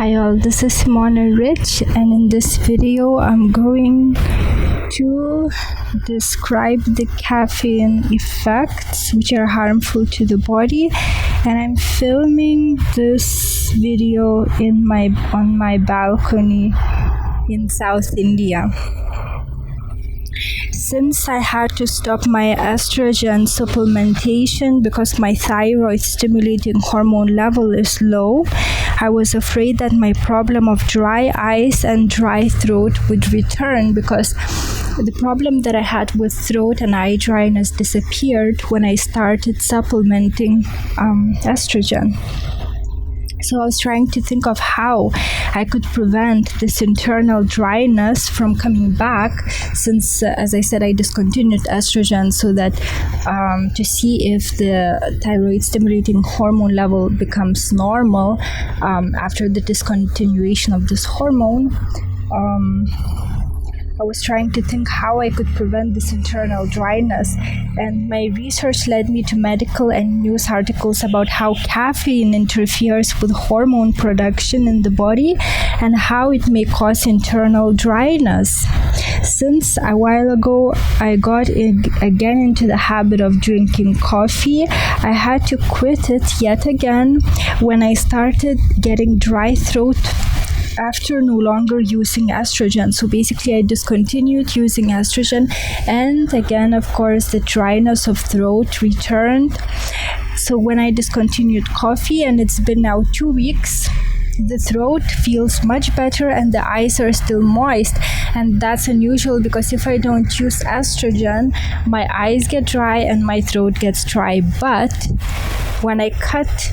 Hi all, this is Simona Rich, and in this video I'm going to describe the caffeine effects which are harmful to the body, and I'm filming this video on my balcony in South India. Since I had to stop my estrogen supplementation because my thyroid stimulating hormone level is low, I was afraid that my problem of dry eyes and dry throat would return, because the problem that I had with throat and eye dryness disappeared when I started supplementing estrogen. So I was trying to think of how I could prevent this internal dryness from coming back, since, as I said, I discontinued estrogen, so that to see if the thyroid stimulating hormone level becomes normal after the discontinuation of this hormone. I was trying to think how I could prevent this internal dryness, and my research led me to medical and news articles about how caffeine interferes with hormone production in the body and how it may cause internal dryness. Since a while ago I got again into the habit of drinking coffee, I had to quit it yet again when I started getting dry throat after no longer using estrogen. So basically I discontinued using estrogen, and again, of course, the dryness of throat returned. So when I discontinued coffee, and it's been now 2 weeks, the throat feels much better and the eyes are still moist, and that's unusual because if I don't use estrogen, my eyes get dry and my throat gets dry. But when I cut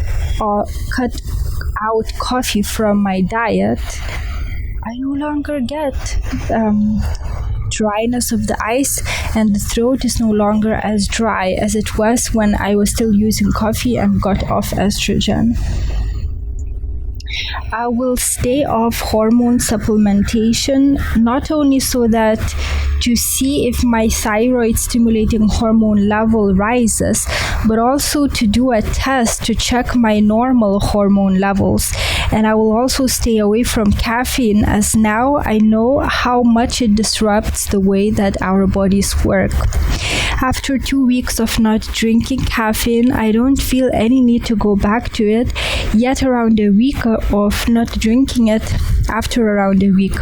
out coffee from my diet, I no longer get dryness of the eyes, and the throat is no longer as dry as it was when I was still using coffee and got off estrogen. I will stay off hormone supplementation, not only so that to see if my thyroid stimulating hormone level rises, but also to do a test to check my normal hormone levels. And I will also stay away from caffeine, as now I know how much it disrupts the way that our bodies work. After 2 weeks of not drinking caffeine, I don't feel any need to go back to it, yet around a week of not drinking it, after around a week,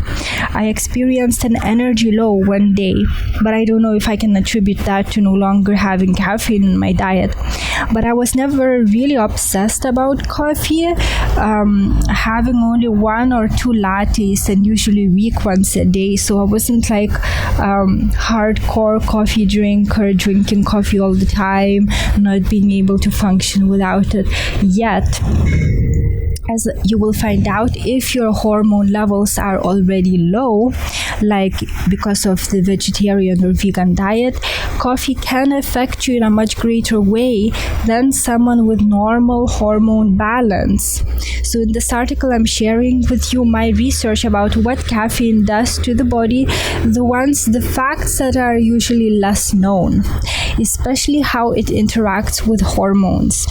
I experienced an energy low one day, but I don't know if I can attribute that to no longer having caffeine in my diet. But I was never really obsessed about coffee, having only 1 or 2 lattes, and usually weak once a day. So I wasn't like hardcore coffee drinker, drinking coffee all the time, not being able to function without it. Yet, as you will find out, if your hormone levels are already low, like because of the vegetarian or vegan diet, coffee can affect you in a much greater way than someone with normal hormone balance. So in this article, I'm sharing with you my research about what caffeine does to the body, the facts that are usually less known, especially how it interacts with hormones.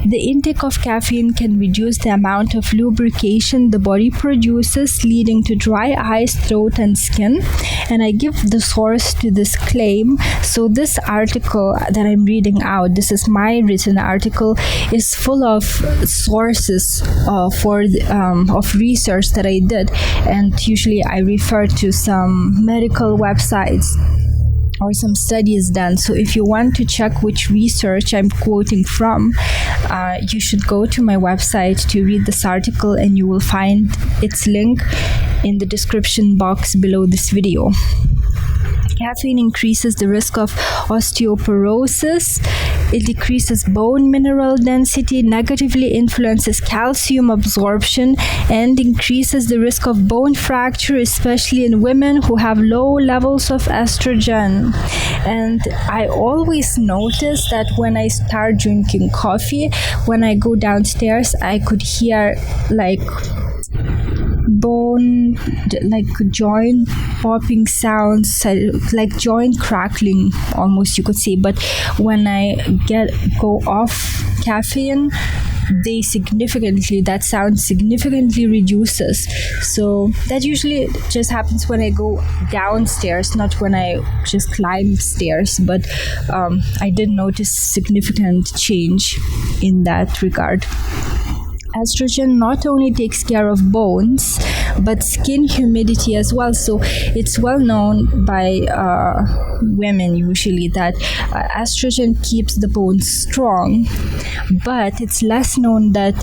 The intake of caffeine can reduce the amount of lubrication the body produces, leading to dry eyes, throat, and skin. And I give the source to this claim. So this article that I'm reading out, this is my written article, is full of sources of research that I did. And usually I refer to some medical websites or some studies done. So if you want to check which research I'm quoting from, you should go to my website to read this article, and you will find its link in the description box below this video. Caffeine increases the risk of osteoporosis. It decreases bone mineral density, negatively influences calcium absorption, and increases the risk of bone fracture, especially in women who have low levels of estrogen. And I always notice that when I start drinking coffee, when I go downstairs, I could hear like like joint popping sounds, like joint crackling almost, you could say. But when I go off caffeine, that sound significantly reduces. So that usually just happens when I go downstairs, not when I just climb stairs. But I did notice significant change in that regard. Estrogen not only takes care of bones, but skin humidity as well. So it's well known by women usually that estrogen keeps the bones strong, but it's less known that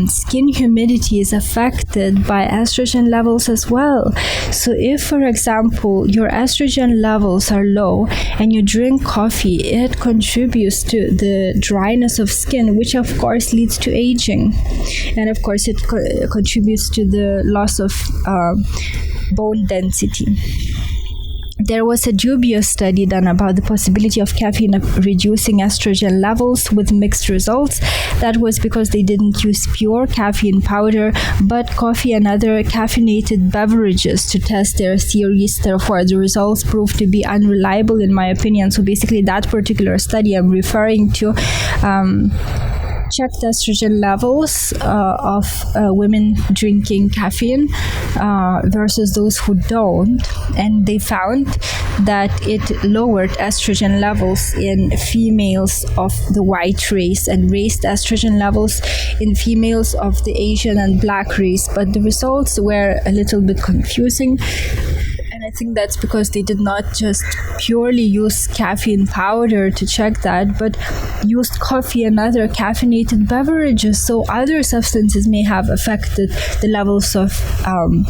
skin humidity is affected by estrogen levels as well. So if, for example, your estrogen levels are low and you drink coffee, it contributes to the dryness of skin, which of course leads to aging. And of course, it contributes to the loss of bone density. There was a dubious study done about the possibility of caffeine reducing estrogen levels with mixed results. That was because they didn't use pure caffeine powder, but coffee and other caffeinated beverages to test their theories. Therefore, the results proved to be unreliable, in my opinion. So basically, that particular study I'm referring to checked estrogen levels of women drinking caffeine versus those who don't, and they found that it lowered estrogen levels in females of the white race and raised estrogen levels in females of the Asian and black race. But the results were a little bit confusing. And I think that's because they did not just purely use caffeine powder to check that, but used coffee and other caffeinated beverages. So other substances may have affected the levels of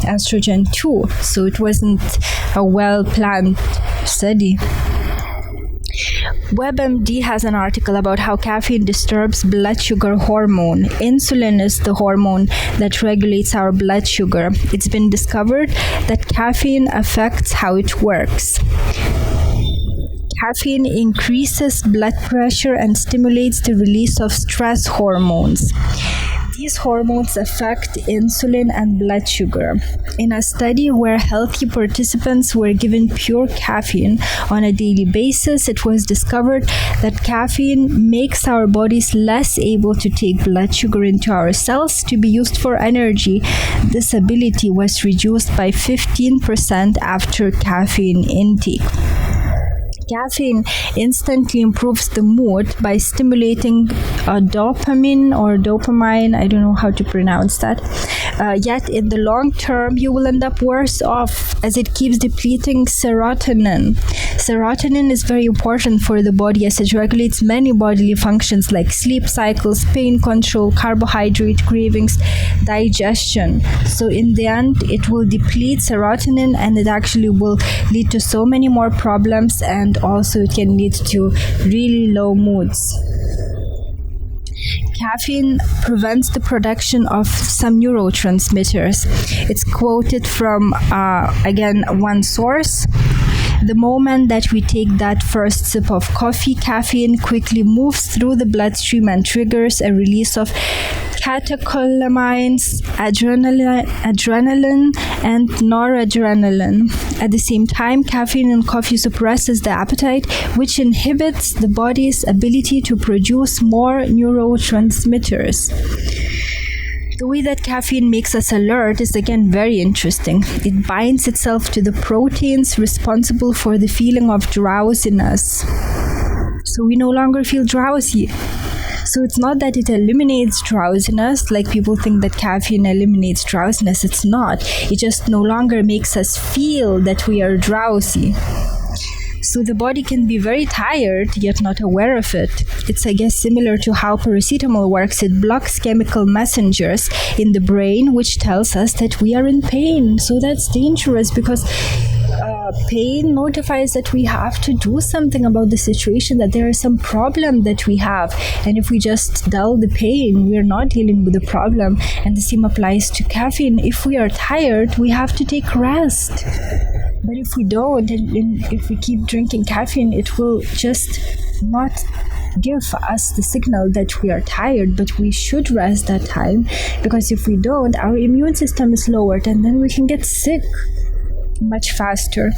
estrogen too. So it wasn't a well-planned study. WebMD has an article about how caffeine disturbs blood sugar hormone. Insulin is the hormone that regulates our blood sugar. It's been discovered that caffeine affects how it works. Caffeine increases blood pressure and stimulates the release of stress hormones. These hormones affect insulin and blood sugar. In a study where healthy participants were given pure caffeine on a daily basis, it was discovered that caffeine makes our bodies less able to take blood sugar into our cells to be used for energy. This ability was reduced by 15% after caffeine intake. Caffeine instantly improves the mood by stimulating dopamine, I don't know how to pronounce that. Yet in the long term, you will end up worse off as it keeps depleting serotonin. Serotonin is very important for the body as it regulates many bodily functions like sleep cycles, pain control, carbohydrate cravings, digestion. So in the end, it will deplete serotonin and it actually will lead to so many more problems, and also it can lead to really low moods. Caffeine prevents the production of some neurotransmitters. It's quoted from, again, one source. The moment that we take that first sip of coffee, caffeine quickly moves through the bloodstream and triggers a release of catecholamines, adrenaline, and noradrenaline. At the same time, caffeine in coffee suppresses the appetite, which inhibits the body's ability to produce more neurotransmitters. The way that caffeine makes us alert is again very interesting. It binds itself to the proteins responsible for the feeling of drowsiness. So we no longer feel drowsy. So it's not that it eliminates drowsiness, like people think that caffeine eliminates drowsiness. It's not. It just no longer makes us feel that we are drowsy. So the body can be very tired, yet not aware of it. It's, I guess, similar to how paracetamol works. It blocks chemical messengers in the brain, which tells us that we are in pain. So that's dangerous because pain notifies that we have to do something about the situation, that there is some problem that we have. And if we just dull the pain, we are not dealing with the problem. And the same applies to caffeine. If we are tired, we have to take rest. But if we don't, and if we keep drinking caffeine, it will just not give us the signal that we are tired, but we should rest that time, because if we don't, our immune system is lowered and then we can get sick much faster.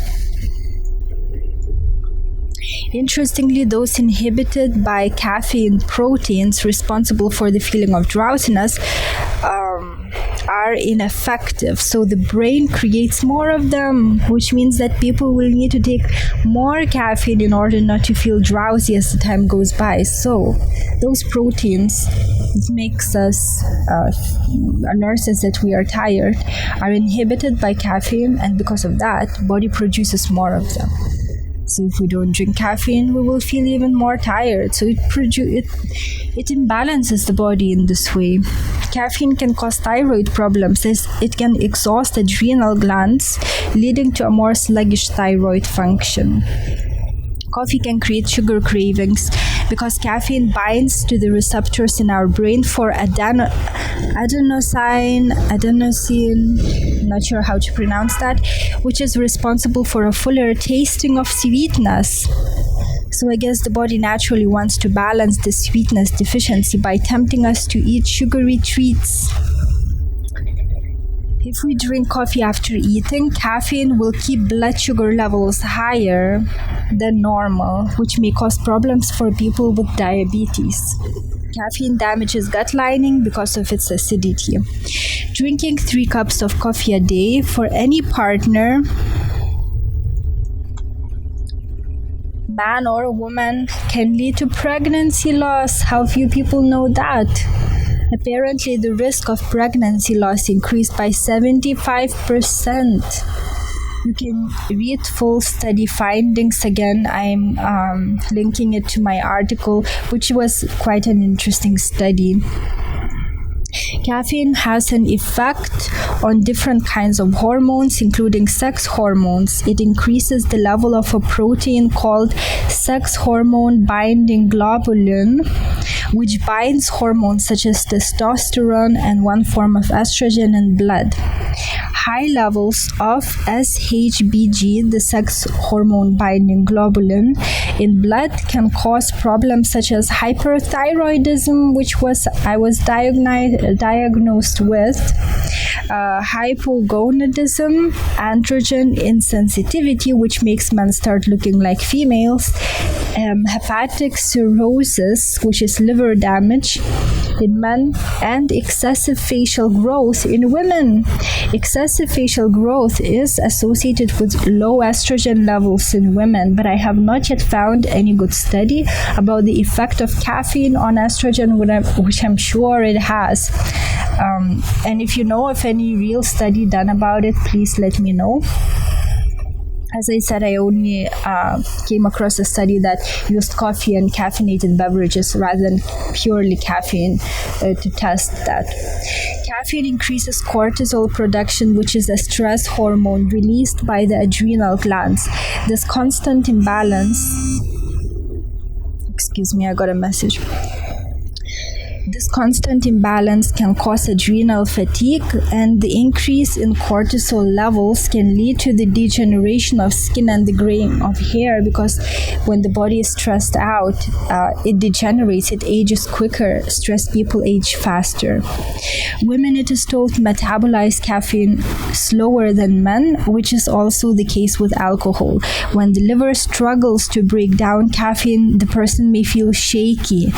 Interestingly, those inhibited by caffeine proteins responsible for the feeling of drowsiness are ineffective. So the brain creates more of them, which means that people will need to take more caffeine in order not to feel drowsy as the time goes by. So those proteins makes us alert us that we are tired are inhibited by caffeine, and because of that, body produces more of them. So if we don't drink caffeine, we will feel even more tired. So it imbalances the body in this way. Caffeine can cause thyroid problems as it can exhaust adrenal glands, leading to a more sluggish thyroid function. Coffee can create sugar cravings because caffeine binds to the receptors in our brain for adenosine, not sure how to pronounce that, which is responsible for a fuller tasting of sweetness. So I guess the body naturally wants to balance the sweetness deficiency by tempting us to eat sugary treats. If we drink coffee after eating, caffeine will keep blood sugar levels higher than normal, which may cause problems for people with diabetes. Caffeine damages gut lining because of its acidity. Drinking 3 cups of coffee a day for any partner, man or woman, can lead to pregnancy loss. How few people know that? Apparently, the risk of pregnancy loss increased by 75%. You can read full study findings again. I'm linking it to my article, which was quite an interesting study. Caffeine has an effect on different kinds of hormones, including sex hormones. It increases the level of a protein called sex hormone binding globulin, which binds hormones such as testosterone and one form of estrogen in blood. High levels of SHBG, the sex hormone binding globulin, in blood can cause problems such as hyperthyroidism, which I was diagnosed with, hypogonadism, androgen insensitivity, which makes men start looking like females, hepatic cirrhosis, which is liver damage in men, and excessive facial growth in women. Excessive facial growth is associated with low estrogen levels in women, but I have not yet found any good study about the effect of caffeine on estrogen, which I'm sure it has. And if you know of any real study done about it, please let me know. As I said, I only came across a study that used coffee and caffeinated beverages rather than purely caffeine to test that. Caffeine increases cortisol production, which is a stress hormone released by the adrenal glands. This constant imbalance... Excuse me, I got a message. This constant imbalance can cause adrenal fatigue, and the increase in cortisol levels can lead to the degeneration of skin and the graying of hair, because when the body is stressed out, it degenerates, it ages quicker. Stressed people age faster. Women, it is told, metabolize caffeine slower than men, which is also the case with alcohol. When the liver struggles to break down caffeine, the person may feel shaky.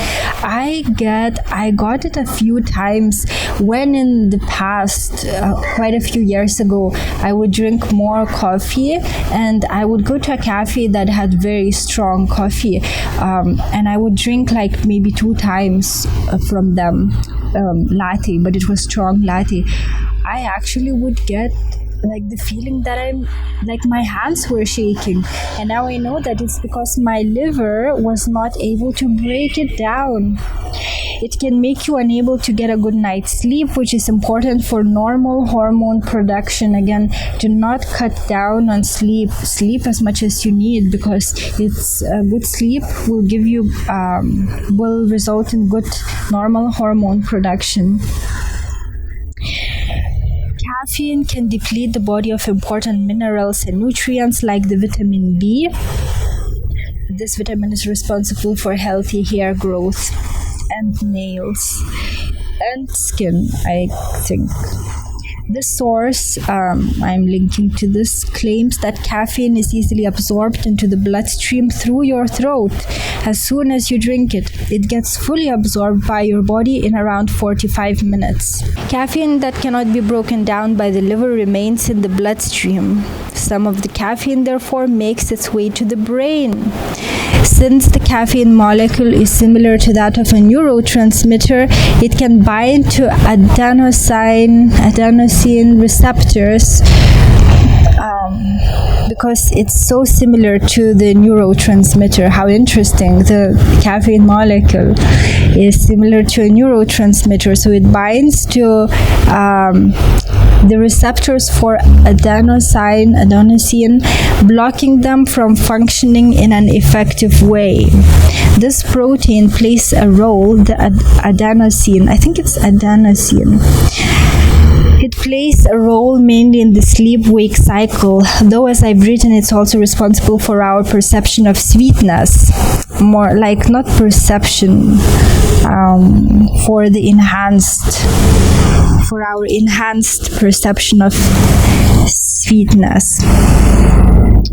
I got it a few times when in the past, quite a few years ago, I would drink more coffee, and I would go to a cafe that had very strong coffee, and I would drink like maybe 2 times from them, latte, but it was strong latte. I actually would get like the feeling that my hands were shaking, and now I know that it's because my liver was not able to break it down. It can make you unable to get a good night's sleep, which is important for normal hormone production. Again, do not cut down on sleep. Sleep as much as you need, because it's good sleep will give you will result in good normal hormone production. Caffeine can deplete the body of important minerals and nutrients like the vitamin B, This vitamin is responsible for healthy hair growth and nails and skin, I think. This source, I'm linking to this, claims that caffeine is easily absorbed into the bloodstream through your throat. As soon as you drink it, it gets fully absorbed by your body in around 45 minutes. Caffeine that cannot be broken down by the liver remains in the bloodstream. Some of the caffeine, therefore, makes its way to the brain. Since the caffeine molecule is similar to that of a neurotransmitter, it can bind to adenosine receptors because it's so similar to the neurotransmitter. How interesting. The caffeine molecule is similar to a neurotransmitter, so it binds to the receptors for adenosine, blocking them from functioning in an effective way. This protein plays a role, the adenosine, I think it's adenosine. It plays a role mainly in the sleep-wake cycle, though as I've written, it's also responsible for our perception of sweetness. More like not perception, for our enhanced perception of sweetness.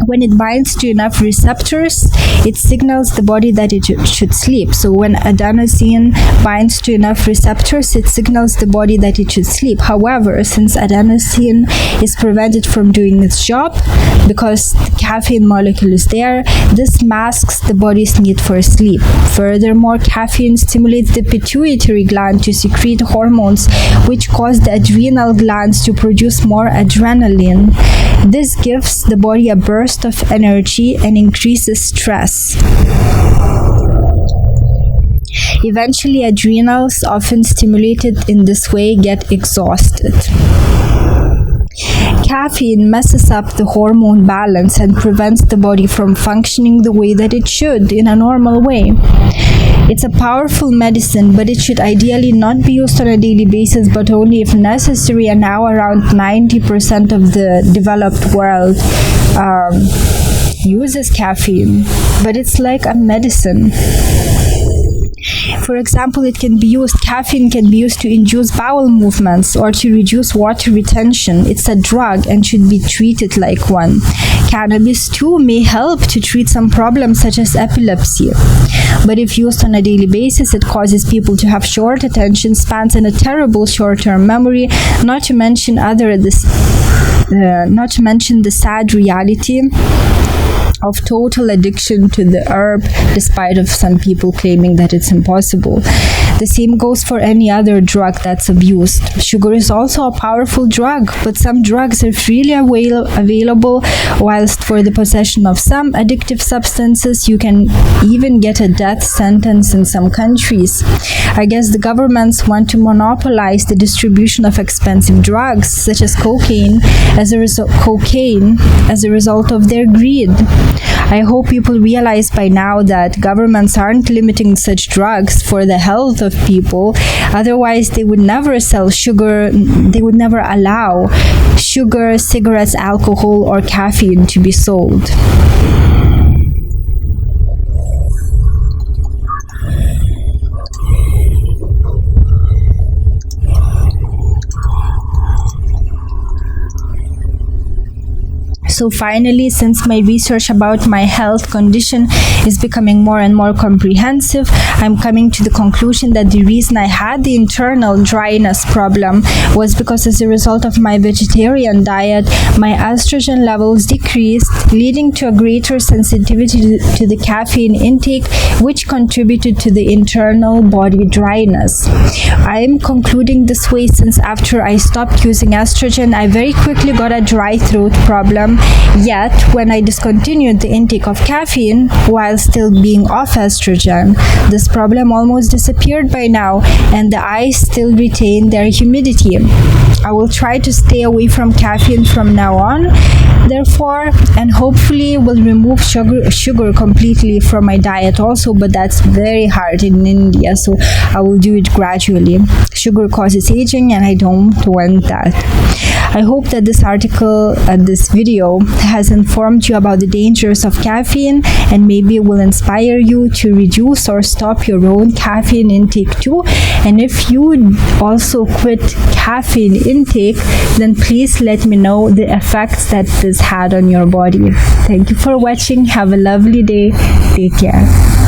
When it binds to enough receptors, it signals the body that it should sleep. So when adenosine binds to enough receptors, it signals the body that it should sleep. However, since adenosine is prevented from doing its job because the caffeine molecule is there, this masks the body's need for sleep. Furthermore, caffeine stimulates the pituitary gland to secrete hormones which cause the adrenal glands to produce more adrenaline. This gives the body a burst of energy and increases stress. Eventually, adrenals, often stimulated in this way, get exhausted. Caffeine messes up the hormone balance and prevents the body from functioning the way that it should in a normal way. It's a powerful medicine, but it should ideally not be used on a daily basis, but only if necessary, and now around 90% of the developed world uses caffeine, but it's like a medicine. For example, caffeine can be used to induce bowel movements or to reduce water retention. It's a drug and should be treated like one. Cannabis too may help to treat some problems such as epilepsy. But if used on a daily basis, it causes people to have short attention spans and a terrible short-term memory, not to mention the sad reality of total addiction to the herb, despite of some people claiming that it's impossible. The same goes for any other drug that's abused. Sugar is also a powerful drug, but some drugs are freely available, whilst for the possession of some addictive substances, you can even get a death sentence in some countries. I guess the governments want to monopolize the distribution of expensive drugs, such as cocaine, as a result of their greed. I hope people realize by now that governments aren't limiting such drugs for the health of people. Otherwise, they would never sell sugar, they would never allow sugar, cigarettes, alcohol, or caffeine to be sold. So finally, since my research about my health condition is becoming more and more comprehensive, I'm coming to the conclusion that the reason I had the internal dryness problem was because as a result of my vegetarian diet, my estrogen levels decreased, leading to a greater sensitivity to the caffeine intake, which contributed to the internal body dryness. I'm concluding this way since after I stopped using estrogen, I very quickly got a dry throat problem. Yet, when I discontinued the intake of caffeine while still being off estrogen, this problem almost disappeared by now, and the eyes still retain their humidity. I will try to stay away from caffeine from now on, therefore, and hopefully will remove sugar completely from my diet also, but that's very hard in India, so I will do it gradually. Sugar causes aging and I don't want that. I hope that this video has informed you about the dangers of caffeine, and maybe it will inspire you to reduce or stop your own caffeine intake too. And if you also quit caffeine intake, then please let me know the effects that this had on your body. Thank you for watching. Have a lovely day. Take care.